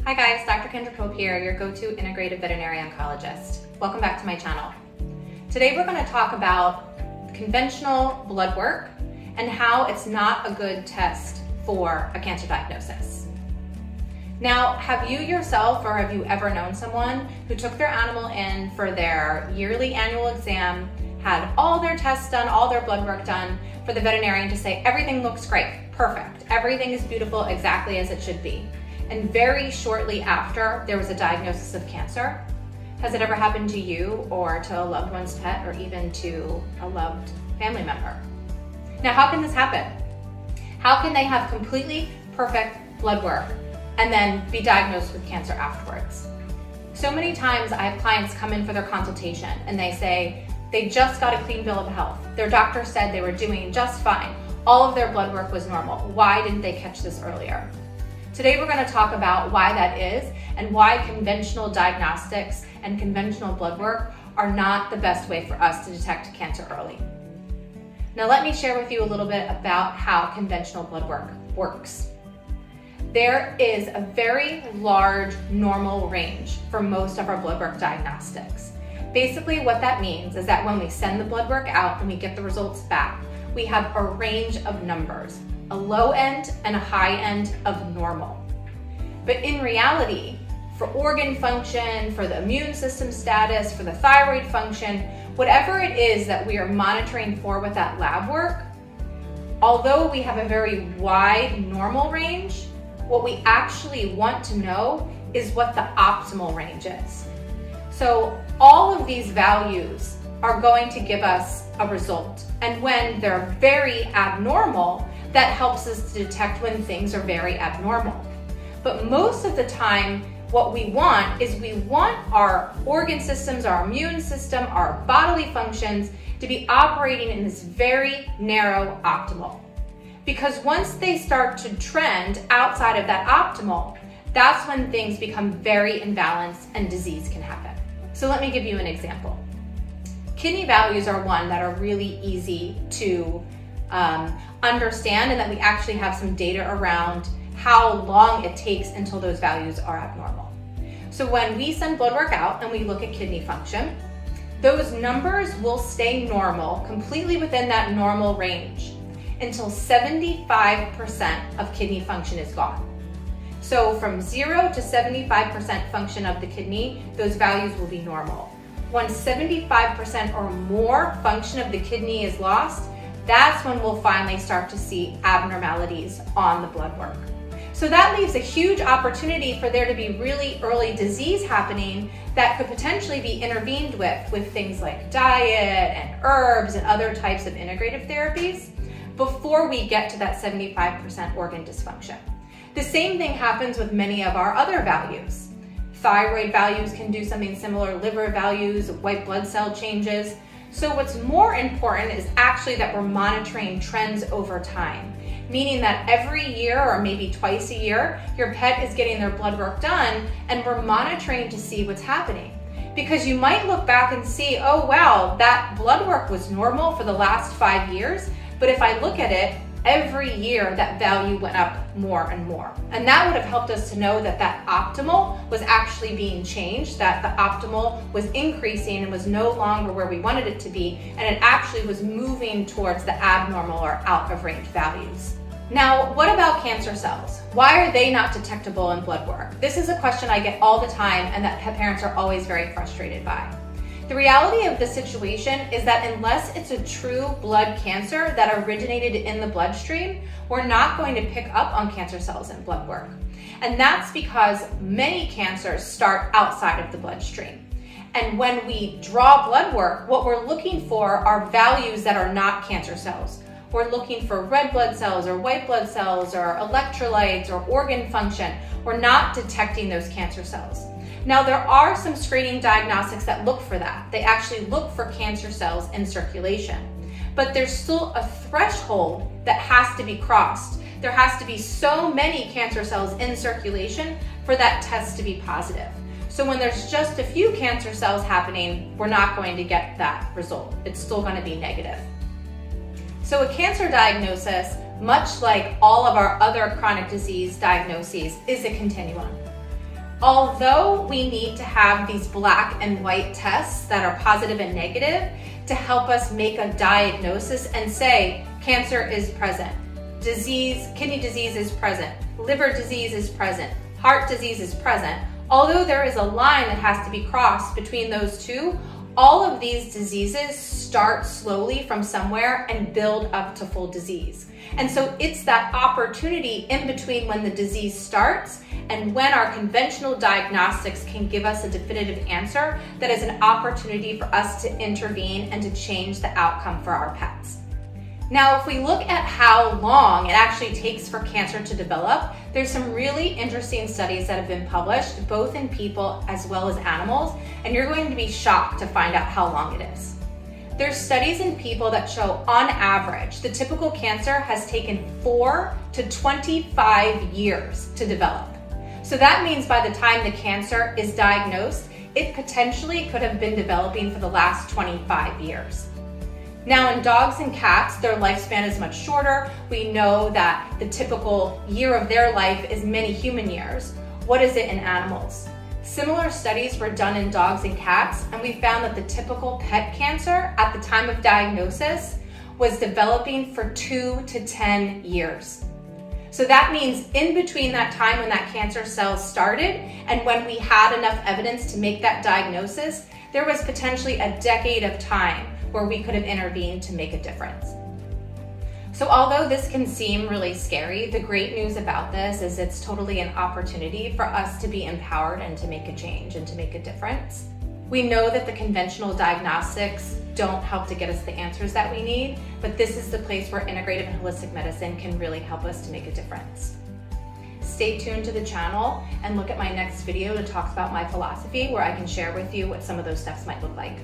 Hi guys, Dr. Candra here, your go-to integrative veterinary oncologist. Welcome back to my channel. Today we're going to talk about conventional blood work and how it's not a good test for a cancer diagnosis. Now, have you yourself or have you ever known someone who took their animal in for their yearly annual exam, had all their tests done, all their blood work done, for the veterinarian to say everything looks great, perfect, everything is beautiful exactly as it should be, and very shortly after there was a diagnosis of cancer? Has it ever happened to you or to a loved one's pet or even to a loved family member? Now, how can this happen? How can they have completely perfect blood work and then be diagnosed with cancer afterwards? So many times I have clients come in for their consultation and they say they just got a clean bill of health. Their doctor said they were doing just fine. All of their blood work was normal. Why didn't they catch this earlier? Today we're going to talk about why that is and why conventional diagnostics and conventional blood work are not the best way for us to detect cancer early. Now let me share with you a little bit about how conventional blood work works. There is a very large normal range for most of our blood work diagnostics. Basically what that means is that when we send the blood work out and we get the results back, we have a range of numbers, a low end and a high end of normal. But in reality, for organ function, for the immune system status, for the thyroid function, whatever it is that we are monitoring for with that lab work, although we have a very wide normal range, what we actually want to know is what the optimal range is. So all of these values are going to give us a result. And when they're very abnormal, that helps us to detect when things are very abnormal. But most of the time, what we want is we want our organ systems, our immune system, our bodily functions to be operating in this very narrow optimal. Because once they start to trend outside of that optimal, that's when things become very imbalanced and disease can happen. So let me give you an example. Kidney values are one that are really easy to understand, and that we actually have some data around how long it takes until those values are abnormal. So when we send blood work out and we look at kidney function, those numbers will stay normal, completely within that normal range, until 75% of kidney function is gone. So from 0 to 75% function of the kidney, those values will be normal. Once 75% or more function of the kidney is lost, that's when we'll finally start to see abnormalities on the blood work. So that leaves a huge opportunity for there to be really early disease happening that could potentially be intervened with things like diet and herbs and other types of integrative therapies before we get to that 75% organ dysfunction. The same thing happens with many of our other values. Thyroid values can do something similar, liver values, white blood cell changes. So what's more important is actually that we're monitoring trends over time, meaning that every year or maybe twice a year, your pet is getting their blood work done and we're monitoring to see what's happening. Because you might look back and see, oh wow, that blood work was normal for the last 5 years, but if I look at it, every year that value went up more and more. And that would have helped us to know that that optimal was actually being changed, that the optimal was increasing and was no longer where we wanted it to be, and it actually was moving towards the abnormal or out of range values. Now, what about cancer cells? Why are they not detectable in blood work? This is a question I get all the time and that pet parents are always very frustrated by. The reality of the situation is that unless it's a true blood cancer that originated in the bloodstream, we're not going to pick up on cancer cells in blood work. And that's because many cancers start outside of the bloodstream. And when we draw blood work, what we're looking for are values that are not cancer cells. We're looking for red blood cells or white blood cells or electrolytes or organ function. We're not detecting those cancer cells. Now, there are some screening diagnostics that look for that. They actually look for cancer cells in circulation. But there's still a threshold that has to be crossed. There has to be so many cancer cells in circulation for that test to be positive. So when there's just a few cancer cells happening, we're not going to get that result. It's still going to be negative. So a cancer diagnosis, much like all of our other chronic disease diagnoses, is a continuum. Although we need to have these black and white tests that are positive and negative to help us make a diagnosis and say cancer is present, kidney disease is present, liver disease is present, heart disease is present, although there is a line that has to be crossed between those two, all of these diseases start slowly from somewhere and build up to full disease. And so it's that opportunity in between when the disease starts and when our conventional diagnostics can give us a definitive answer that is an opportunity for us to intervene and to change the outcome for our pets. Now, if we look at how long it actually takes for cancer to develop, there's some really interesting studies that have been published, both in people as well as animals, and you're going to be shocked to find out how long it is. There's studies in people that show, on average, the typical cancer has taken 4 to 25 years to develop. So that means by the time the cancer is diagnosed, it potentially could have been developing for the last 25 years. Now, in dogs and cats, their lifespan is much shorter. We know that the typical year of their life is many human years. What is it in animals? Similar studies were done in dogs and cats, and we found that the typical pet cancer at the time of diagnosis was developing for 2 to 10 years. So that means in between that time when that cancer cell started and when we had enough evidence to make that diagnosis, there was potentially a decade of time where we could have intervened to make a difference. So although this can seem really scary, the great news about this is it's totally an opportunity for us to be empowered and to make a change and to make a difference. We know that the conventional diagnostics don't help to get us the answers that we need, but this is the place where integrative and holistic medicine can really help us to make a difference. Stay tuned to the channel and look at my next video that talks about my philosophy, where I can share with you what some of those steps might look like.